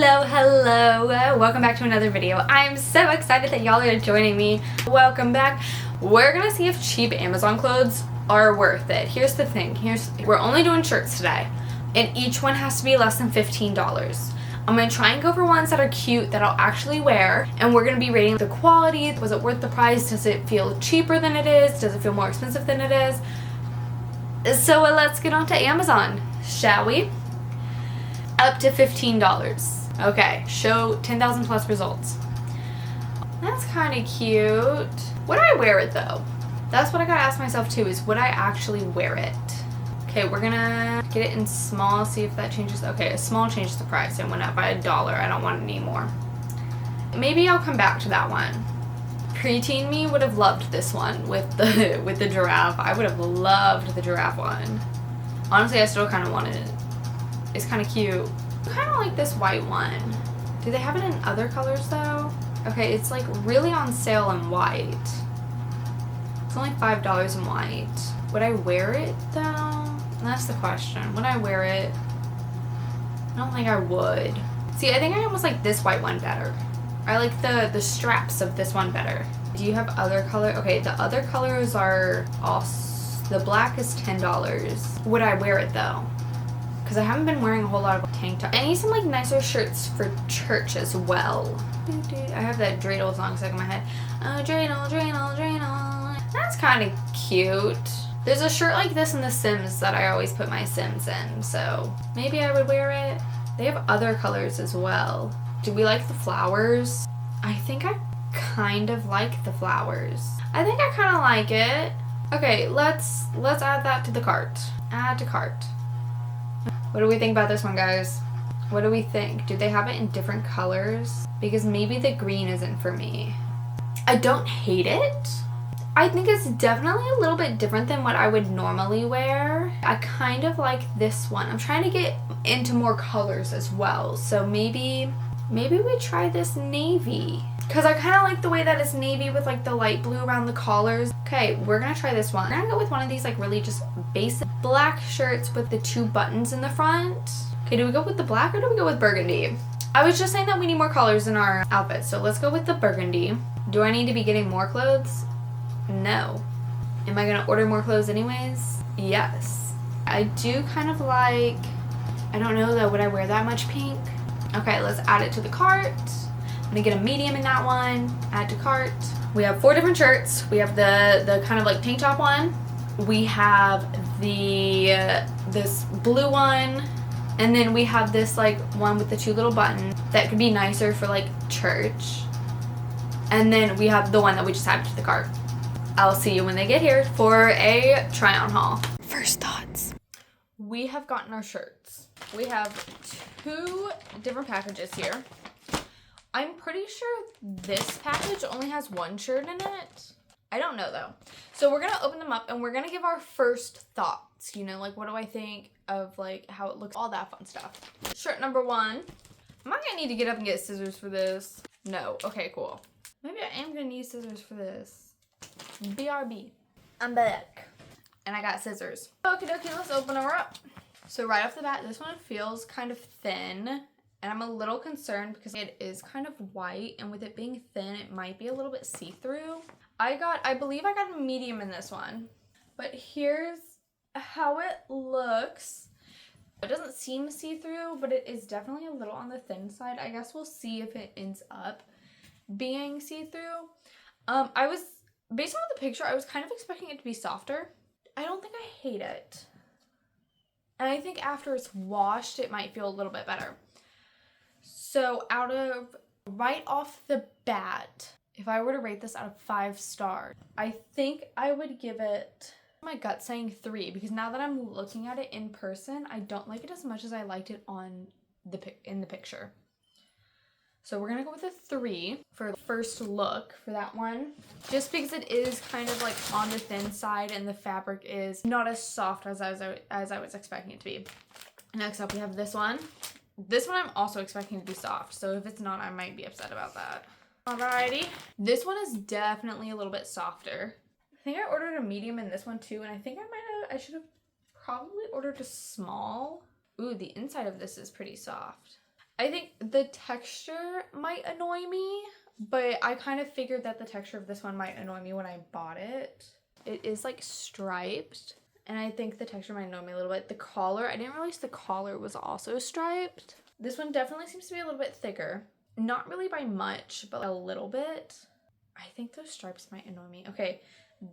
Hello, welcome back to another video. I'm so excited that y'all are joining me. Welcome back. We're gonna see if cheap Amazon clothes are worth it. Here's the thing, we're only doing shirts today, and each one has to be less than $15. I'm gonna try and go for ones that are cute that I'll actually wear, and we're gonna be rating the quality. Was it worth the price? Does it feel cheaper than it is? Does it feel more expensive than it is? So let's get on to Amazon, shall we? Up to $15. Okay, show 10,000 plus results. That's kind of cute. Would I wear it though? That's what I gotta ask myself too, is would I actually wear it? Okay, we're gonna get it in small, see if that changes. Okay, a small changes the price. It went up by $1. I don't want any more. Maybe I'll come back to that one. Preteen me would have loved this one with the giraffe. I would have loved the giraffe one. Honestly, I still kind of wanted it. It's kind of cute. I kind of like this white one. Do they have it in other colors though? Okay, it's like really on sale in white. It's only $5 in white. Would I wear it though? That's the question. Would I wear it? I don't think I would. See, I think I almost like this white one better. I like the straps of this one better. Do you have other color? Okay, the other colors are all. The black is $10. Would I wear it though? Because I haven't been wearing a whole lot of tank top. I need some like nicer shirts for church as well. I have that dreidel song stuck in my head. Oh, dreidel, dreidel, dreidel. That's kind of cute. There's a shirt like this in The Sims that I always put my Sims in, so maybe I would wear it. They have other colors as well. Do we like the flowers? I think I kind of like the flowers. I think I kind of like it. Okay, let's add that to the cart. Add to cart. What do we think about this one, guys? What do we think? Do they have it in different colors? Because maybe the green isn't for me. I don't hate it. I think it's definitely a little bit different than what I would normally wear. I kind of like this one. I'm trying to get into more colors as well. So maybe we try this navy. Because I kind of like the way that it's navy with like the light blue around the collars. Okay, we're going to try this one. We're going to go with one of these like really just basic black shirts with the 2 buttons in the front. Okay, do we go with the black or do we go with burgundy? I was just saying that we need more colors in our outfits, so let's go with the burgundy. Do I need to be getting more clothes? No. Am I going to order more clothes anyways? Yes. I do kind of like, I don't know though, would I wear that much pink? Okay, let's add it to the cart. I'm gonna get a medium in that one, add to cart. We have 4 different shirts. We have the kind of like tank top one. We have this blue one, and then we have this like one with the 2 little buttons that could be nicer for like church. And then we have the one that we just added to the cart. I'll see you when they get here for a try on haul. First thoughts. We have gotten our shirts. We have 2 different packages here. I'm pretty sure this package only has 1 shirt in it. I don't know though. So we're gonna open them up and we're gonna give our first thoughts. You know, like what do I think of like how it looks, all that fun stuff. Shirt number 1. Am I gonna need to get up and get scissors for this? No. Okay, cool. Maybe I am gonna need scissors for this. BRB. I'm back. And I got scissors. Okie dokie, let's open her up. So right off the bat, this one feels kind of thin. And I'm a little concerned because it is kind of white, and with it being thin, it might be a little bit see-through. I believe I got a medium in this one. But here's how it looks. It doesn't seem see-through, but it is definitely a little on the thin side. I guess we'll see if it ends up being see-through. Based on the picture, I was kind of expecting it to be softer. I don't think I hate it. And I think after it's washed, it might feel a little bit better. So right off the bat, if I were to rate this out of 5 stars, I think I would give it, my gut saying 3, because now that I'm looking at it in person, I don't like it as much as I liked it in the picture. So we're gonna go with a 3 for the first look for that one, just because it is kind of like on the thin side and the fabric is not as soft as I was expecting it to be. Next up, we have this one. This one I'm also expecting to be soft, so if it's not, I might be upset about that. Alrighty. This one is definitely a little bit softer. I think I ordered a medium in this one too, and I think I should have probably ordered a small. Ooh, the inside of this is pretty soft. I think the texture might annoy me, but I kind of figured that the texture of this one might annoy me when I bought it. It is like striped, and I think the texture might annoy me a little bit. The collar, I didn't realize the collar was also striped. This one definitely seems to be a little bit thicker. Not really by much, but a little bit. I think those stripes might annoy me. Okay,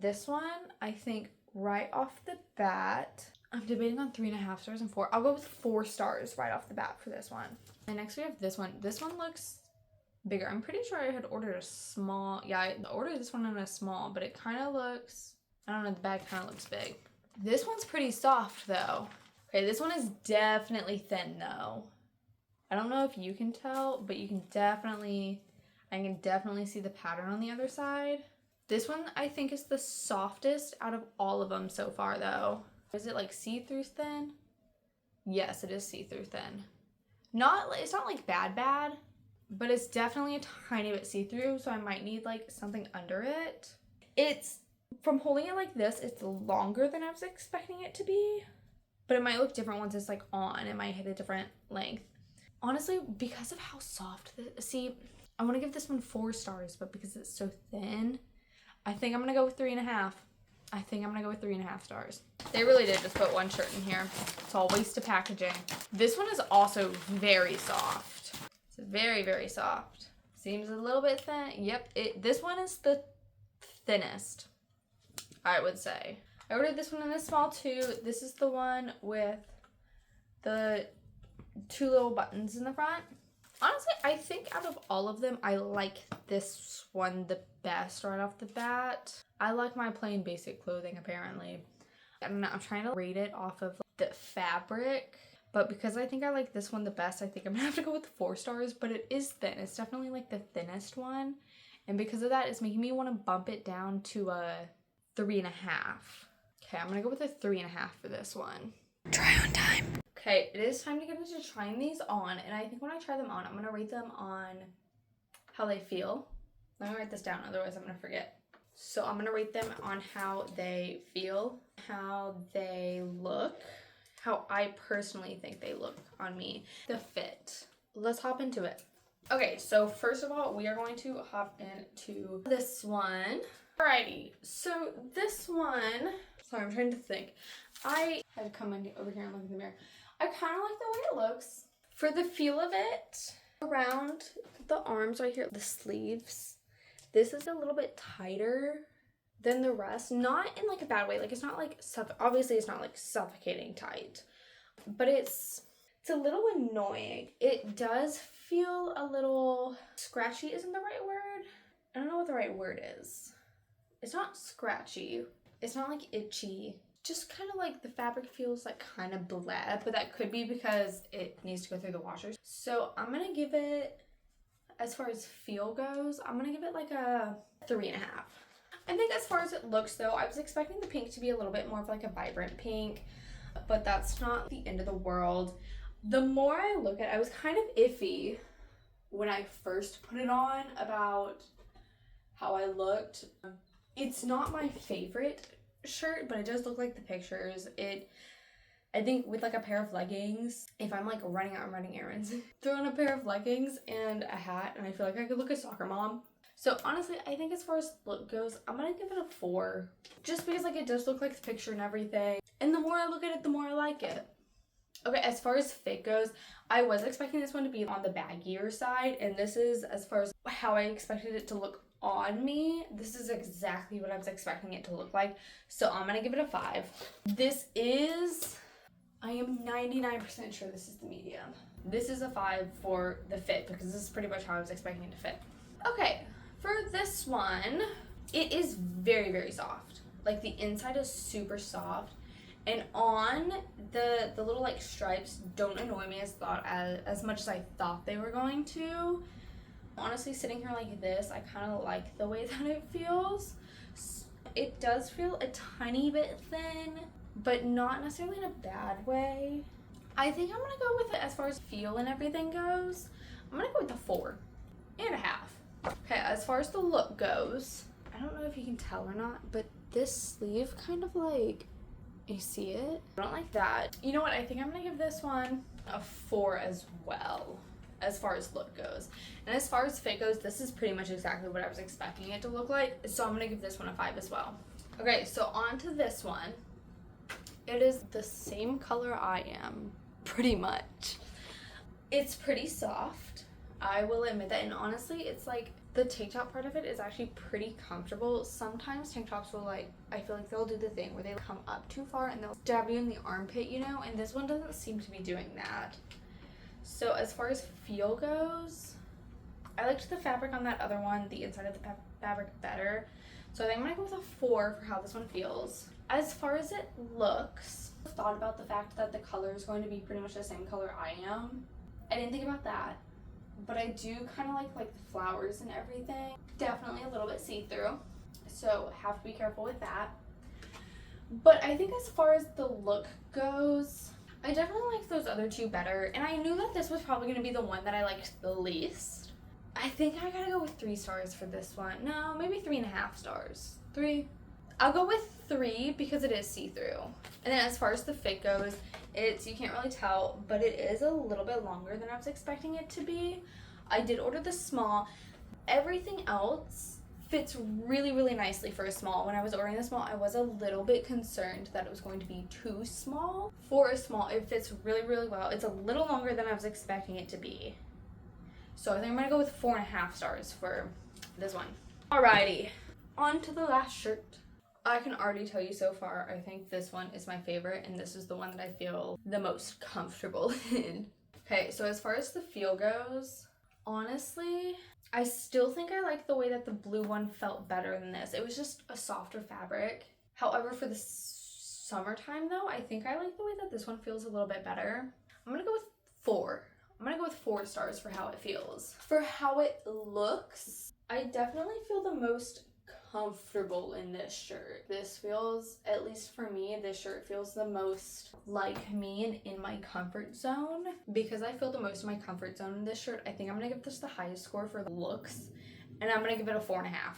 this one, I think right off the bat, I'm debating on 3.5 stars and 4. I'll go with 4 stars right off the bat for this one. And next we have this one. This one looks bigger. I'm pretty sure I had ordered a small. Yeah, I ordered this one in a small, but it kind of looks, I don't know, the bag kind of looks big. This one's pretty soft though. Okay, this one is definitely thin though. I don't know if you can tell, but I can definitely see the pattern on the other side. This one I think is the softest out of all of them so far though. Is it like see-through thin? Yes, it is see-through thin. It's not like bad, but it's definitely a tiny bit see-through, so I might need like something under it. It's, from holding it like this, it's longer than I was expecting it to be, but it might look different once it's like on. It might hit a different length. Honestly, because of how soft I want to give this one 4 stars, but because it's so thin, I think I'm going to go with 3.5. I think I'm going to go with 3.5 stars. They really did just put one shirt in here. It's all waste of packaging. This one is also very soft. It's very, very soft. Seems a little bit thin. Yep, this one is the thinnest, I would say. I ordered this one in a small too. This is the one with the 2 little buttons in the front. Honestly, I think out of all of them, I like this one the best right off the bat. I like my plain basic clothing, apparently. I don't know, I'm trying to rate it off of the fabric, but because I think I like this one the best, I think I'm gonna have to go with 4 stars, but it is thin. It's definitely like the thinnest one, and because of that, it's making me want to bump it down to a 3.5. Okay, I'm gonna go with a 3.5 for this one. Try on time. Okay, it is time to get into trying these on, and I think when I try them on, I'm gonna rate them on how they feel. Let me write this down, otherwise I'm gonna forget. So I'm gonna rate them on how they feel, how they look, how I personally think they look on me, the fit. Let's hop into it. Okay, so first of all, we are going to hop into this one. Alrighty, so this one, sorry, I'm trying to think. I had to come over here and look in the mirror. I kind of like the way it looks. For the feel of it, around the arms right here, the sleeves, this is a little bit tighter than the rest. Not in like a bad way. Like it's not like, obviously it's not like suffocating tight, but it's a little annoying. It does feel a little scratchy, isn't the right word? I don't know what the right word is. It's not scratchy. It's not like itchy. Just kind of like the fabric feels like kind of bled, but that could be because it needs to go through the washers. So I'm gonna give it, as far as feel goes, I'm gonna give it like a 3.5. I think as far as it looks though, I was expecting the pink to be a little bit more of like a vibrant pink, but that's not the end of the world. The more I look at it, I was kind of iffy when I first put it on about how I looked. It's not my favorite shirt, but it does look like the pictures. I think with like a pair of leggings, if I'm like running out and running errands, throw on a pair of leggings and a hat, and I feel like I could look a soccer mom. So honestly, I think as far as look goes, I'm gonna give it a 4, just because like it does look like the picture and everything, and the more I look at it, the more I like it. Okay, as far as fit goes, I was expecting this one to be on the baggier side, and this is, as far as how I expected it to look on me, this is exactly what I was expecting it to look like. So I'm gonna give it a 5. I am 99% sure this is the medium. This is a 5 for the fit, because this is pretty much how I was expecting it to fit. Okay, for this one, it is very, very soft. Like the inside is super soft. And on the little like stripes don't annoy me as much as I thought they were going to. Honestly, sitting here like this, I kind of like the way that it feels. It does feel a tiny bit thin, but not necessarily in a bad way. I think I'm gonna go with it as far as feel and everything goes. I'm gonna go with a 4.5. Okay, as far as the look goes, I don't know if you can tell or not, but this sleeve kind of like, you see it? I don't like that. You know what? I think I'm gonna give this one a 4 as well. as far as look goes. And as far as fit goes, this is pretty much exactly what I was expecting it to look like. So I'm going to give this one a 5 as well. Okay, so on to this one. It is the same color I am, pretty much. It's pretty soft. I will admit that. And honestly, it's like the tank top part of it is actually pretty comfortable. Sometimes tank tops will I feel like they'll do the thing where they come up too far and they'll stab you in the armpit, you know? And this one doesn't seem to be doing that. So as far as feel goes, I liked the fabric on that other one, the inside of the fabric better. So I think I'm gonna go with a 4 for how this one feels. As far as it looks, I thought about the fact that the color is going to be pretty much the same color I am. I didn't think about that, but I do kind of like the flowers and everything. Definitely a little bit see-through, so have to be careful with that. But I think as far as the look goes, I definitely like those other two better, and I knew that this was probably going to be the one that I liked the least. I think I gotta go with 3 stars for this one. No, maybe 3.5 stars. 3. I'll go with 3 because it is see-through. And then as far as the fit goes, you can't really tell, but it is a little bit longer than I was expecting it to be. I did order the small. Everything else fits really, really nicely for a small. When I was ordering the small, I was a little bit concerned that it was going to be too small. For a small, it fits really, really well. It's a little longer than I was expecting it to be. So I think I'm gonna go with 4.5 stars for this one. Alrighty, on to the last shirt. I can already tell you so far, I think this one is my favorite, and this is the one that I feel the most comfortable in. Okay, so as far as the feel goes, honestly, I still think I like the way that the blue one felt better than this. It was just a softer fabric. However, for the summertime though, I think I like the way that this one feels a little bit better. I'm gonna go with 4. I'm gonna go with 4 stars for how it feels. For how it looks, I definitely feel the most comfortable in this shirt. This feels, at least for me, this shirt feels the most like me and in my comfort zone. Because I feel the most in my comfort zone in this shirt, I think I'm gonna give this the highest score for the looks, and I'm gonna give it a 4.5.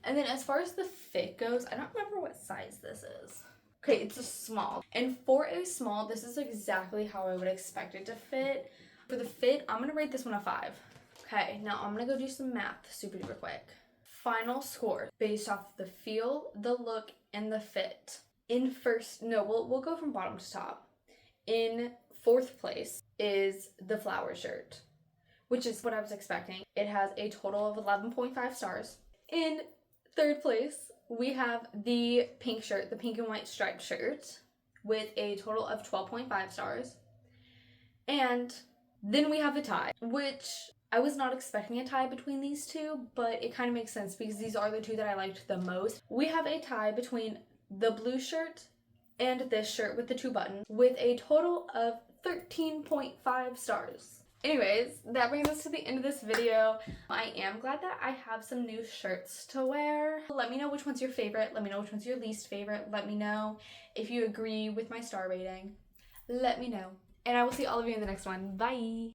And then as far as the fit goes, I don't remember what size this is. Okay, it's a small. And for a small, this is exactly how I would expect it to fit. For the fit, I'm gonna rate this one a 5. Okay, now I'm gonna go do some math super duper quick. Final score based off the feel, the look, and the fit. In first, no, we'll go from bottom to top. In 4th place is the flower shirt, which is what I was expecting. It has a total of 11.5 stars. In 3rd place, we have the pink shirt, the pink and white striped shirt, with a total of 12.5 stars. And then we have a tie, which I was not expecting a tie between these two, but it kind of makes sense because these are the two that I liked the most. We have a tie between the blue shirt and this shirt with the 2 buttons with a total of 13.5 stars. Anyways, that brings us to the end of this video. I am glad that I have some new shirts to wear. Let me know which one's your favorite. Let me know which one's your least favorite. Let me know if you agree with my star rating. Let me know. And I will see all of you in the next one. Bye!